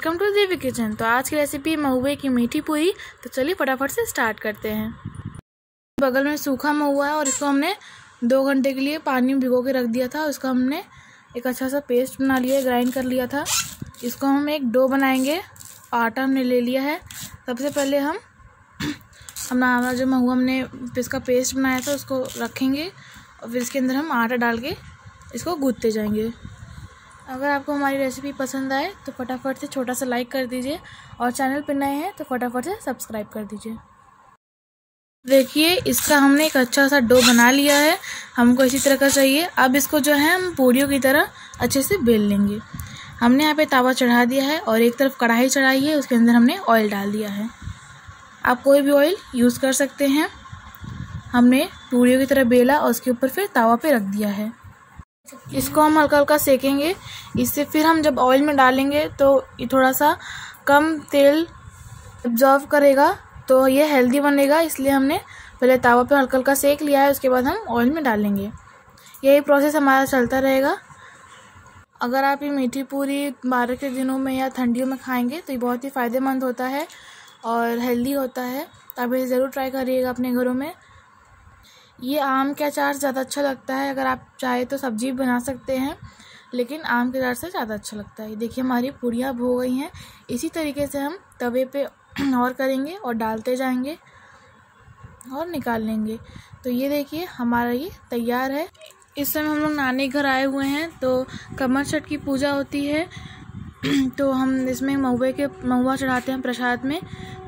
Welcome to Devi kitchen. तो आज की रेसिपी महुए की मीठी पूरी। तो चलिए फटाफट से स्टार्ट करते हैं। बगल में सूखा महुआ है और इसको हमने 2 घंटे के लिए पानी में भिगो के रख दिया था। उसका हमने एक अच्छा सा पेस्ट बना लिया, ग्राइंड कर लिया था। इसको हम एक डो बनाएंगे। आटा हमने ले लिया है। सबसे पहले हमारा जो महुआ हमने इसका पेस्ट बनाया था उसको रखेंगे और फिर इसके अंदर हम आटा डाल के इसको गूंथते जाएंगे। अगर आपको हमारी रेसिपी पसंद आए तो फटाफट से छोटा सा लाइक कर दीजिए और चैनल पर नए हैं तो फटाफट से सब्सक्राइब कर दीजिए। देखिए इसका हमने एक अच्छा सा डो बना लिया है। हमको इसी तरह का चाहिए। अब इसको जो है हम पूरियों की तरह अच्छे से बेल लेंगे। हमने यहाँ पे तवा चढ़ा दिया है और एक तरफ कढ़ाई चढ़ाई है, उसके अंदर हमने ऑयल डाल दिया है। आप कोई भी ऑयल यूज़ कर सकते हैं। हमने पूरियों की तरह बेला और उसके ऊपर फिर तवा पे रख दिया है। इसको हम हल्का हल्का सेकेंगे। इससे फिर हम जब ऑयल में डालेंगे तो ये थोड़ा सा कम तेल एब्जॉर्व करेगा, तो ये हेल्दी बनेगा। इसलिए हमने पहले तवा पे हल्का हल्का सेक लिया है, उसके बाद हम ऑयल में डालेंगे। यही प्रोसेस हमारा चलता रहेगा। अगर आप ये मीठी पूरी बारिश के दिनों में या ठंडियों में खाएंगे तो ये बहुत ही फ़ायदेमंद होता है और हेल्दी होता है। तो आप इसे ज़रूर ट्राई करिएगा अपने घरों में। ये आम के अचार ज़्यादा अच्छा लगता है। अगर आप चाहे तो सब्जी बना सकते हैं, लेकिन आम के अचार से ज़्यादा अच्छा लगता है। देखिए हमारी पूरियाँ हो गई हैं। इसी तरीके से हम तवे पे और करेंगे और डालते जाएंगे और निकाल लेंगे। तो ये देखिए हमारा ये तैयार है। इस समय हम लोग नानी घर आए हुए हैं, तो कमर छठ की पूजा होती है। तो हम इसमें महुआ चढ़ाते हैं प्रसाद में।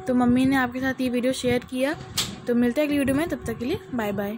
तो मम्मी ने आपके साथ ये वीडियो शेयर किया। तो मिलते हैं अगली वीडियो में, तब तक के लिए बाय बाय।